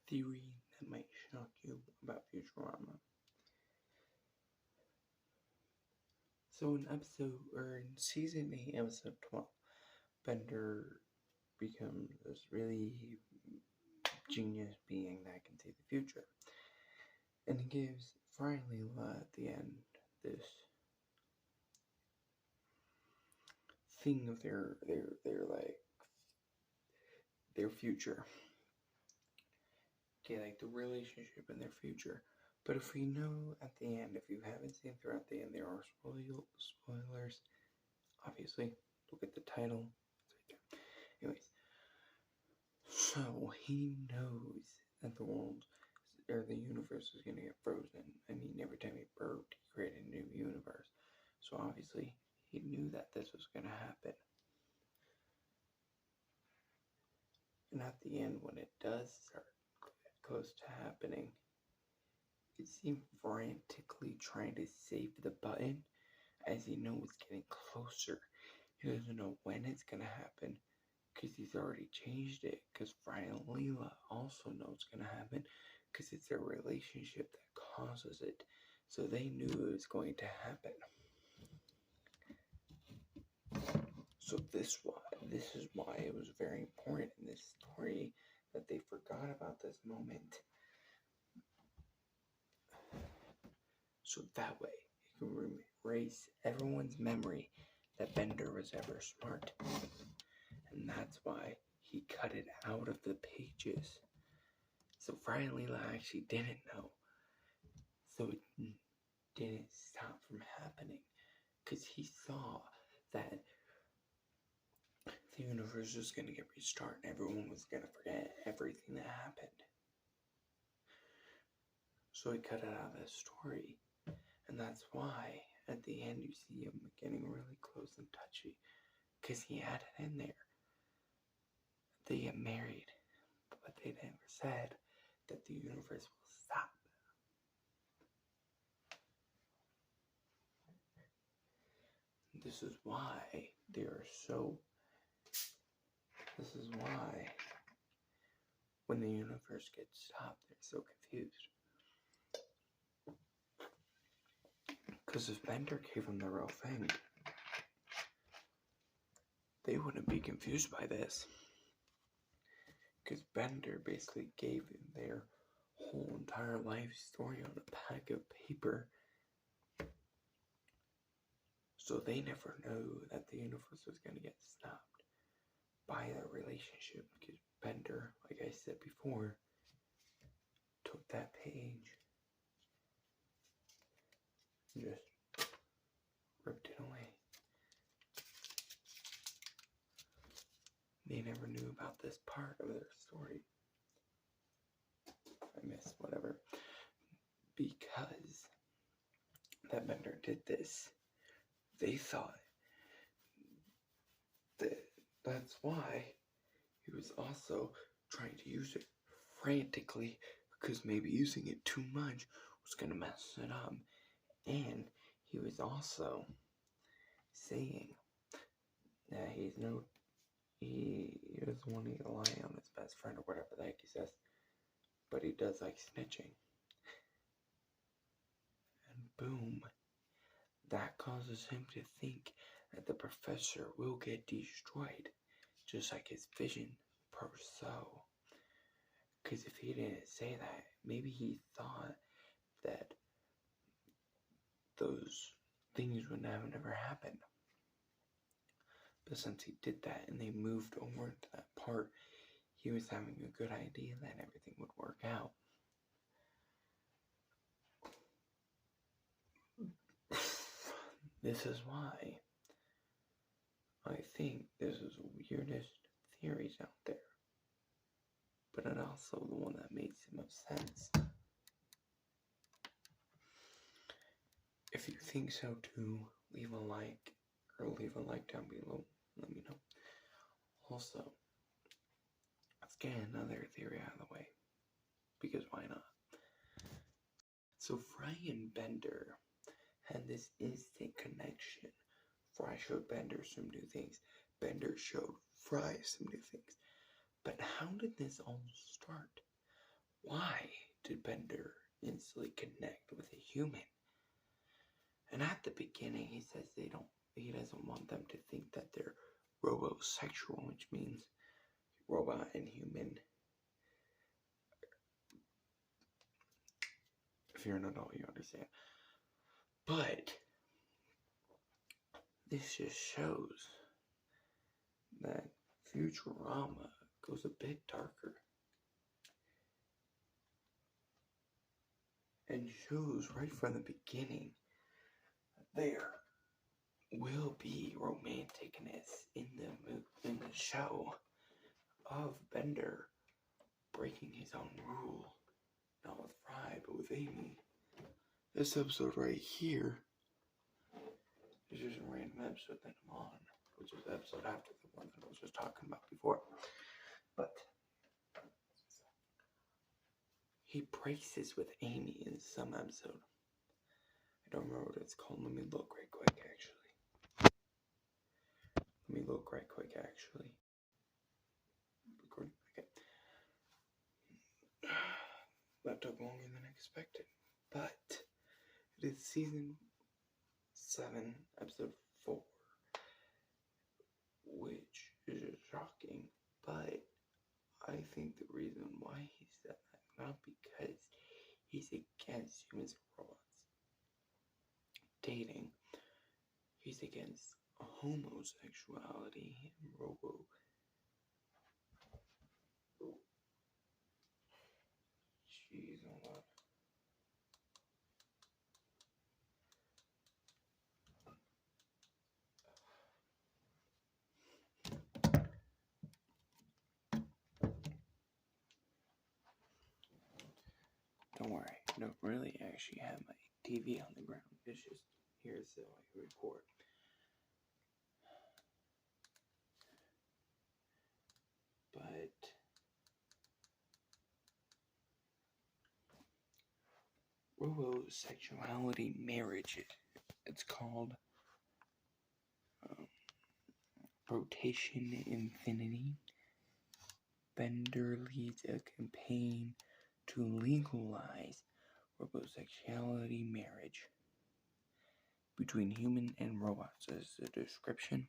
theory that might shock you about Futurama. So in season 8, episode 12, Bender becomes this really genius being that can see the future. And he gives Fry and Leela at the end this thing of their future. Okay, like the relationship and their future. But if we know at the end, if you haven't seen throughout the end, there are spoilers. Obviously, look at the title. It's right there. Anyways, so he knows that the world or the universe is going to get frozen. I mean, every time he burped, he created a new universe. So obviously, he knew that this was going to happen. And at the end, when it does start close to happening, you see him frantically trying to save the button as he knows it's getting closer. He doesn't know when it's going to happen because he's already changed it. Because Fry and Leela also know it's going to happen because it's their relationship that causes it. So they knew it was going to happen. So this is why it was very important in this story that they forgot about this moment. So that way it can erase everyone's memory that Bender was ever smart. And that's why he cut it out of the pages. So Fry and Leela actually didn't know. So it didn't stop from happening. Because he saw that the universe was going to get restarted and everyone was going to forget everything that happened. So he cut it out of the story. And that's why at the end you see him getting really close and touchy. Because he had it in there. They get married. But they never said that the universe will stop. This is why when the universe gets stopped, they're so confused. Because if Bender gave them the real thing, they wouldn't be confused by this. Because Bender basically gave them their whole entire life story on a pack of paper. So they never knew that the universe was going to get stopped by their relationship. Because Bender, like I said before, took that page and just ripped it away. They never knew about this part of their story. I missed whatever. Because that Bender did this, they thought that that's why he was also trying to use it frantically, because maybe using it too much was going to mess it up. And he was also saying that he doesn't want to lie on his best friend or whatever the heck he says, but he does like snitching. And boom, that causes him to think that the professor will get destroyed, just like his vision per so. Because if he didn't say that, maybe he thought that those things would never happen. But since he did that and they moved over to that part, he was having a good idea that everything would work out. This is why I think this is the weirdest theories out there. But it also the one that makes the most sense. If you think so too, leave a like down below. Let me know. Also, let's get another theory out of the way. Because why not? So Fry and Bender had this instant connection. Fry showed Bender some new things. Bender showed Fry some new things. But how did this all start? why did Bender instantly connect with a human? And at the beginning, he says he doesn't want them to think that they're robosexual, which means robot and human. If you're an adult, you understand. But this just shows that Futurama goes a bit darker and shows right from the beginning that there will be romanticness in the show of Bender breaking his own rule, not with Fry, but with Amy. This episode right here is just a random episode that I'm on, which is the episode after the one that I was just talking about before. But he braces with Amy in some episode. I don't remember what it's called. Let me look right quick, actually. Recording. Okay. That took longer than expected. But it is season 7, episode 4, which is shocking. But I think the reason why he said that, not because he's against humans and robots dating, he's against homosexuality and Jeez, hold on. Don't worry, I don't really actually have my TV on the ground. It's just here so I can record. But robosexuality marriage, it's called Rotation Infinity. Bender leads a campaign to legalize robosexuality marriage between human and robots as the description,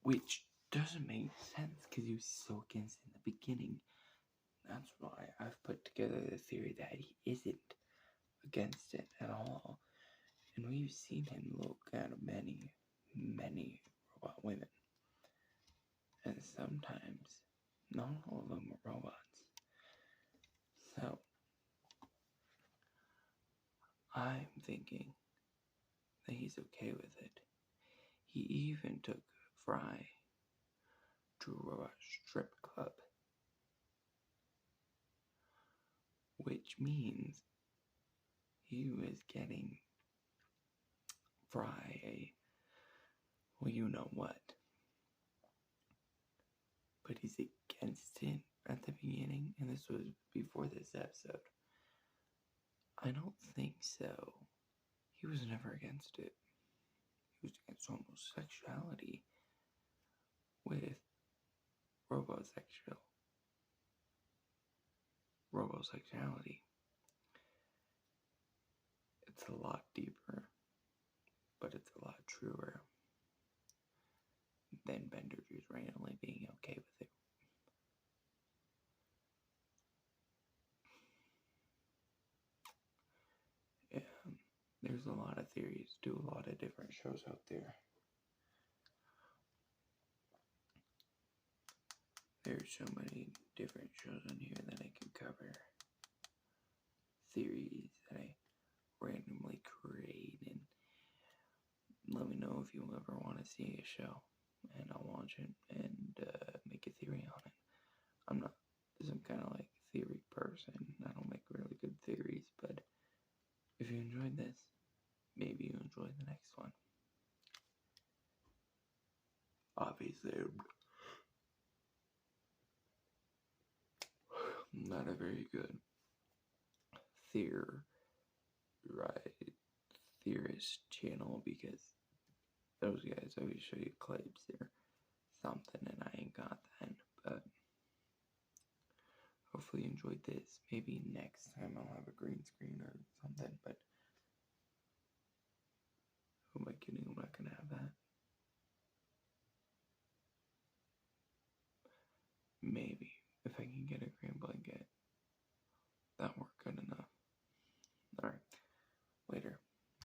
which doesn't make sense because he was so against it in the beginning. That's why I've put together the theory that he isn't against it at all. And we've seen him look at many robot women. And sometimes, not all of them are robots. So, I'm thinking that he's okay with it. He even took Fry to a robot strip club, which means he was getting Fry a, well, you know what. But he's against it at the beginning, and this was before this episode. I don't think so. He was never against it. He was against homosexuality with robosexuality. It's a lot deeper, but it's a lot truer than Bender just randomly being okay with it. There's a lot of theories, do a lot of different shows out there. There's so many different shows on here that I can cover. Theories that I randomly create, and let me know if you ever want to see a show, and I'll watch it and make a theory on it. I'm not some kind of like theory person. I don't make really good theories, but if you enjoyed this, maybe you enjoy the next one. Obviously, I'm not a very good theorist channel because those guys always show you clips or something, and I ain't got that. But hopefully you enjoyed this. Maybe next time I'll have a green screen or something, but who am I kidding? I'm not gonna have that. Maybe.